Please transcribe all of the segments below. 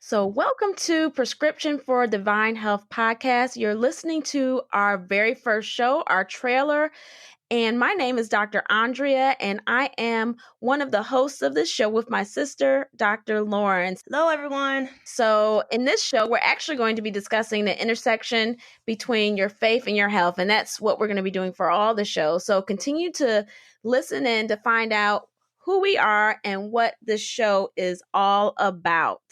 So, welcome to Prescription for Divine Health podcast. You're listening to our very first show, our trailer. And my name is Dr. Andrea, and I am one of the hosts of this show with my sister, Dr. Lawrence. Hello, everyone. So, in this show, we're actually going to be discussing the intersection between your faith and your health. And that's what we're going to be doing for all the shows. So, continue to listen in to find out who we are and what this show is all about.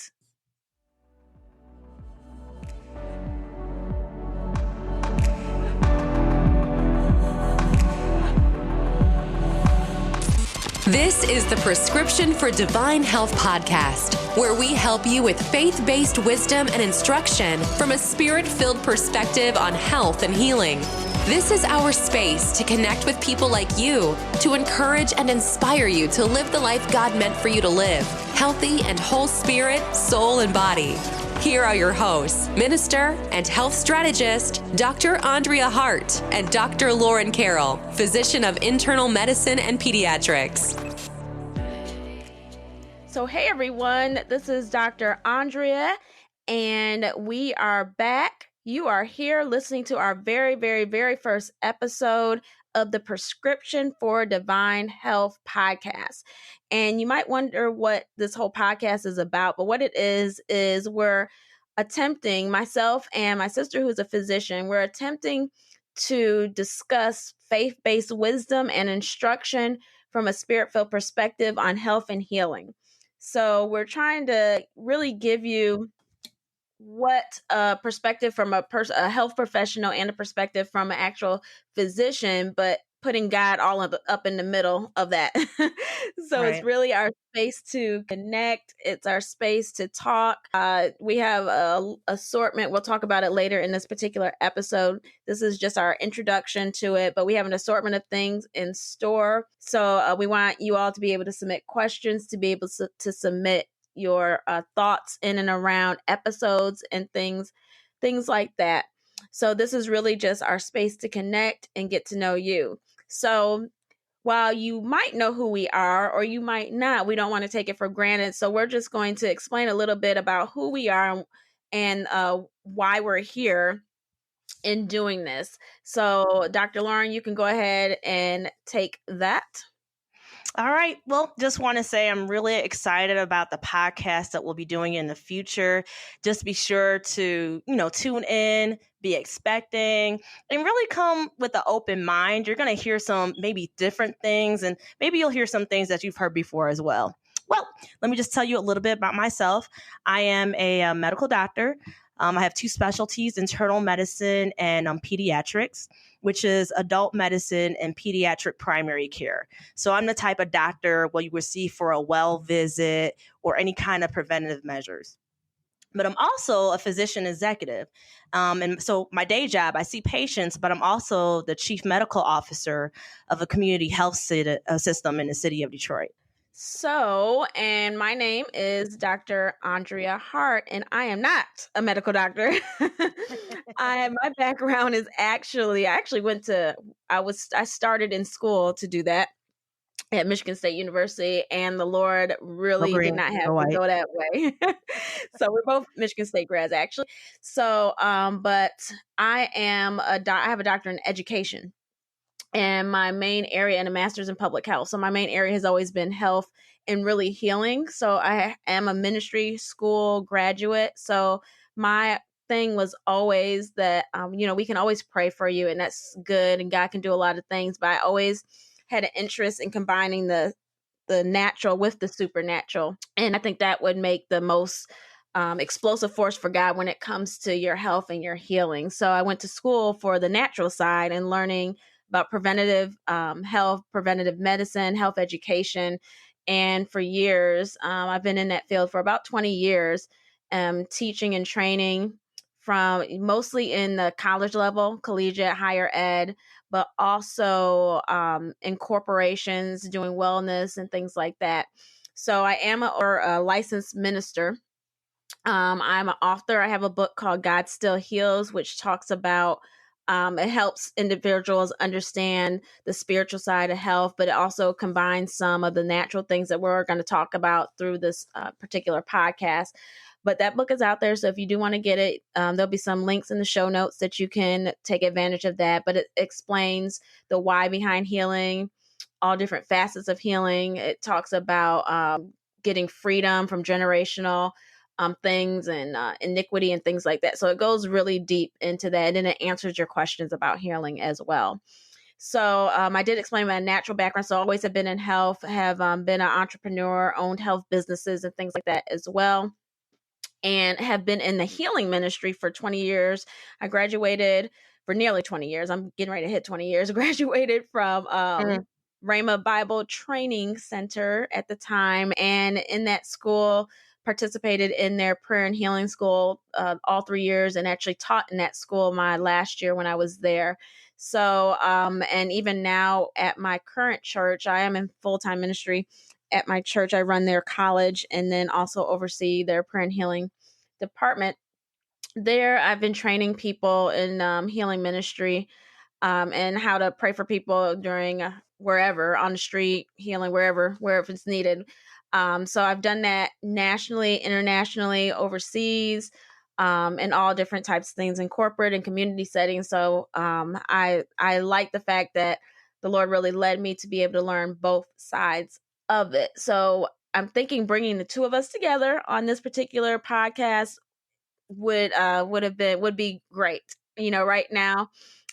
This is the Prescription for Divine Health podcast, where we help you with faith-based wisdom and instruction from a spirit-filled perspective on health and healing. This is our space to connect with people like you, to encourage and inspire you to live the life God meant for you to live, healthy and whole spirit, soul, and body. Here are your hosts, minister and health strategist, Dr. Andrea Hart and Dr. Lauren Carroll, physician of internal medicine and pediatrics. So, hey everyone, this is Dr. Andrea, and we are back. You are here listening to our very, very, very first episode of the Prescription for Divine Health podcast. And you might wonder what this whole podcast is about, but what it is we're attempting, myself and my sister, who's a physician, we're attempting to discuss faith-based wisdom and instruction from a spirit-filled perspective on health and healing. So we're trying to really give you what a perspective from a health professional and a perspective from an actual physician, but putting God all up in the middle of that. So It's really our space to connect. It's our space to talk. We have a assortment. We'll talk about it later in this particular episode. This is just our introduction to it, but we have an assortment of things in store. So we want you all to be able to submit questions, to be able to submit your thoughts in and around episodes and things like that. So this is really just our space to connect and get to know you. So while you might know who we are or you might not, we don't want to take it for granted. So we're just going to explain a little bit about who we are and why we're here in doing this. So Dr. Lauren, you can go ahead and take that. All right. Well, just want to say I'm really excited about the podcast that we'll be doing in the future. Just be sure to, tune in, be expecting, and really come with an open mind. You're going to hear some maybe different things, and maybe you'll hear some things that you've heard before as well. Well, let me just tell you a little bit about myself. I am a medical doctor. I have two specialties, internal medicine and pediatrics, which is adult medicine and pediatric primary care. So I'm the type of doctor you would see for a well visit or any kind of preventative measures. But I'm also a physician executive. And so my day job, I see patients, but I'm also the chief medical officer of a community health system in the city of Detroit. So, and my name is Dr. Andrea Hart, and I am not a medical doctor. My background is I started in school to do that at Michigan State University, and the Lord really did not have to go that way. So we're both Michigan State grads, actually. So, but I have a doctorate in education. And my main area and a master's in public health. So my main area has always been health and really healing. So I am a ministry school graduate. So my thing was always that, we can always pray for you, and that's good, and God can do a lot of things. But I always had an interest in combining the natural with the supernatural. And I think that would make the most explosive force for God when it comes to your health and your healing. So I went to school for the natural side and learning about preventative health, preventative medicine, health education. And for years, I've been in that field for about 20 years, teaching and training from mostly in the college level, collegiate, higher ed, but also in corporations doing wellness and things like that. So I am a licensed minister. I'm an author. I have a book called God Still Heals, which talks about It helps individuals understand the spiritual side of health, but it also combines some of the natural things that we're going to talk about through this particular podcast. But that book is out there. So if you do want to get it, there'll be some links in the show notes that you can take advantage of that. But it explains the why behind healing, all different facets of healing. It talks about getting freedom from generational things and iniquity and things like that. So it goes really deep into that, and then it answers your questions about healing as well. So I did explain my natural background. So I always have been in health, have been an entrepreneur, owned health businesses and things like that as well, and have been in the healing ministry for 20 years. I graduated for nearly 20 years. I'm getting ready to hit 20 years. Graduated from Rhema Bible Training Center at the time. And in that school, participated in their prayer and healing school all 3 years, and actually taught in that school my last year when I was there. So, and even now at my current church, I am in full-time ministry at my church. I run their college and then also oversee their prayer and healing department. There, I've been training people in healing ministry and how to pray for people during wherever, on the street, healing wherever it's needed. So I've done that nationally, internationally, overseas, and all different types of things in corporate and community settings. So I like the fact that the Lord really led me to be able to learn both sides of it. So I'm thinking bringing the two of us together on this particular podcast would be great. Right now,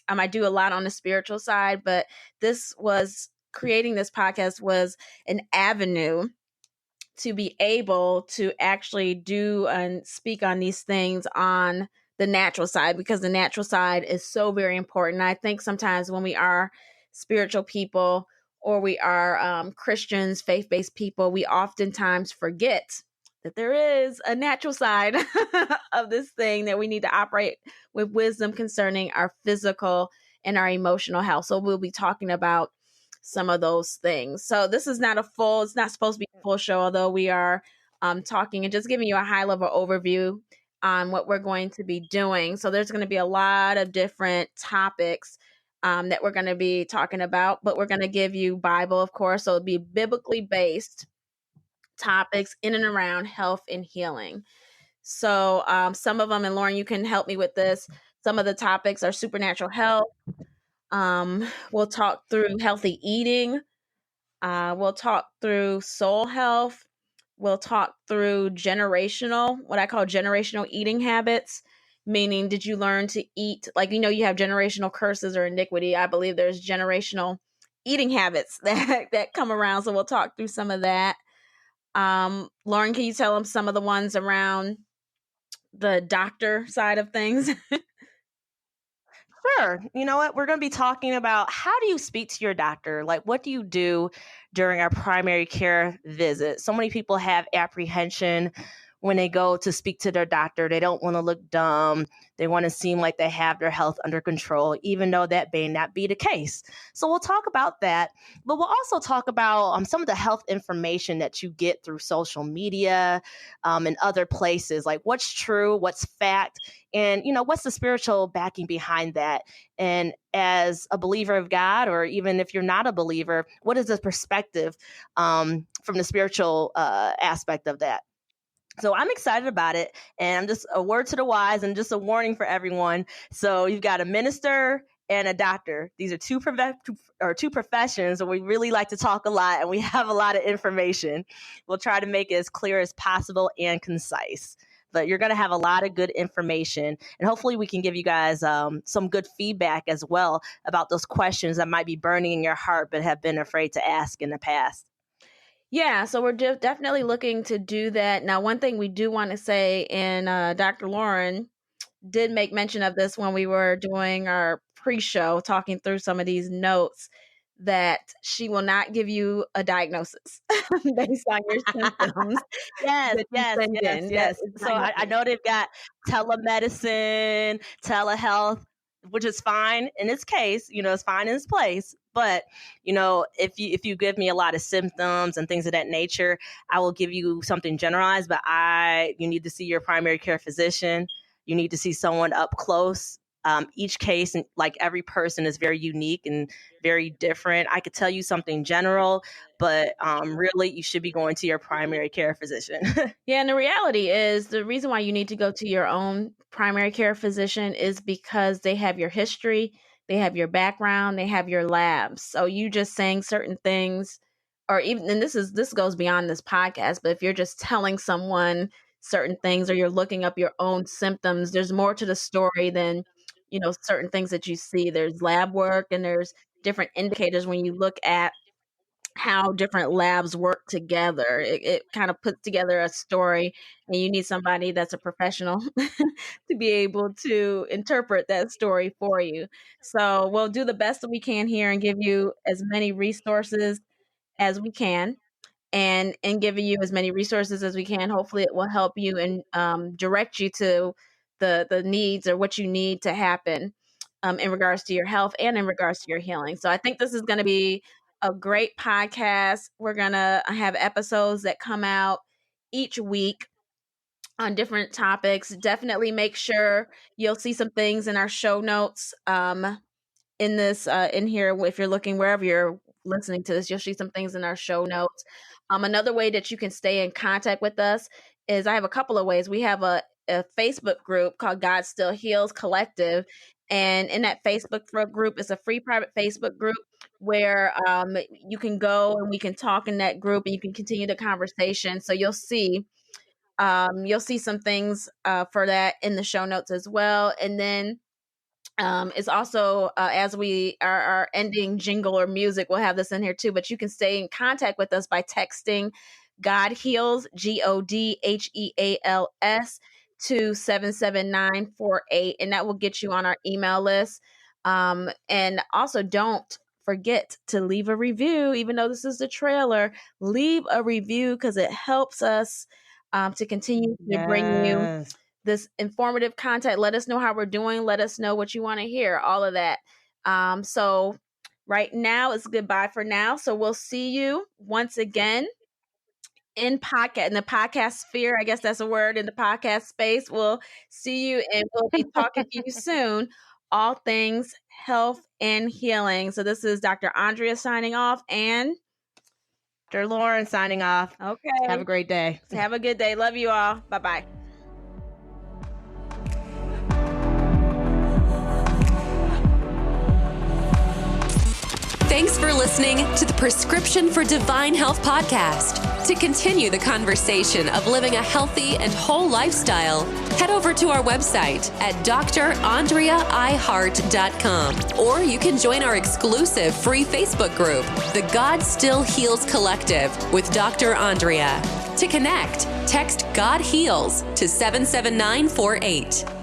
I do a lot on the spiritual side, but creating this podcast was an avenue to be able to actually do and speak on these things on the natural side, because the natural side is so very important. I think sometimes when we are spiritual people or we are Christians, faith-based people, we oftentimes forget that there is a natural side of this thing, that we need to operate with wisdom concerning our physical and our emotional health. So we'll be talking about some of those things. So this is it's not supposed to be a full show, although we are talking and just giving you a high level overview on what we're going to be doing. So there's going to be a lot of different topics that we're going to be talking about, but we're going to give you Bible, of course. So it'll be biblically based topics in and around health and healing. So some of them, and Lauren, you can help me with this. Some of the topics are supernatural health. We'll talk through healthy eating. We'll talk through soul health. We'll talk through what I call generational eating habits, meaning did you learn to eat, you have generational curses or iniquity. I believe there's generational eating habits that come around. So we'll talk through some of that. Lauren, can you tell them some of the ones around the doctor side of things? Sure. You know what? We're going to be talking about, how do you speak to your doctor? Like, what do you do during our primary care visit? So many people have apprehension when they go to speak to their doctor. They don't want to look dumb. They want to seem like they have their health under control, even though that may not be the case. So we'll talk about that. But we'll also talk about some of the health information that you get through social media and other places, like what's true, what's fact, and, what's the spiritual backing behind that? And as a believer of God, or even if you're not a believer, what is the perspective from the spiritual aspect of that? So I'm excited about it. And I'm just a word to the wise and just a warning for everyone. So you've got a minister and a doctor. These are two professions, and we really like to talk a lot, and we have a lot of information. We'll try to make it as clear as possible and concise. But you're going to have a lot of good information, and hopefully we can give you guys some good feedback as well about those questions that might be burning in your heart but have been afraid to ask in the past. Yeah, so we're definitely looking to do that. Now, one thing we do want to say, and Dr. Lauren did make mention of this when we were doing our pre-show, talking through some of these notes, that she will not give you a diagnosis based on your symptoms. Yes. So I know they've got telemedicine, telehealth, which is fine in its case, it's fine in its place. But, if you give me a lot of symptoms and things of that nature, I will give you something generalized, but you need to see your primary care physician. You need to see someone up close Each case, like every person, is very unique and very different. I could tell you something general, but really you should be going to your primary care physician. Yeah, and the reality is the reason why you need to go to your own primary care physician is because they have your history, they have your background, they have your labs. So you just saying certain things, or even, and this goes beyond this podcast, but if you're just telling someone certain things or you're looking up your own symptoms, there's more to the story than, certain things that you see. There's lab work and there's different indicators when you look at how different labs work together. It kind of puts together a story, and you need somebody that's a professional to be able to interpret that story for you. So we'll do the best that we can here and give you as many resources as we can. And in giving you as many resources as we can, hopefully it will help you and direct you to the needs or what you need to happen in regards to your health and in regards to your healing. So I think this is going to be a great podcast. We're going to have episodes that come out each week on different topics. Definitely make sure you'll see some things in our show notes in this in here. If you're looking wherever you're listening to this, you'll see some things in our show notes. Another way that you can stay in contact with us is I have a couple of ways. We have a Facebook group called God Still Heals Collective. And in that Facebook group, it's a free private Facebook group where you can go and we can talk in that group and you can continue the conversation. So you'll see some things for that in the show notes as well. And then it's also as we are our ending jingle or music, we'll have this in here too, but you can stay in contact with us by texting God Heals, GODHEALS to 77948, and that will get you on our email list. And also don't forget to leave a review. Even though this is the trailer, leave a review because it helps us to continue to bring you this informative content. Let us know how we're doing. Let us know what you want to hear, all of that. So right now it's goodbye for now. So we'll see you once again in the podcast sphere. I guess that's a word, in the podcast space. We'll see you and we'll be talking to you soon. All things health and healing. So this is Dr. Andrea signing off and Dr. Lauren signing off. Okay. Have a great day. Have a good day. Love you all. Bye-bye. Thanks for listening to the Prescription for Divine Health podcast. To continue the conversation of living a healthy and whole lifestyle, head over to our website at drandreaihart.com, or you can join our exclusive free Facebook group, the God Still Heals Collective with Dr. Andrea. To connect, text God Heals to 77948.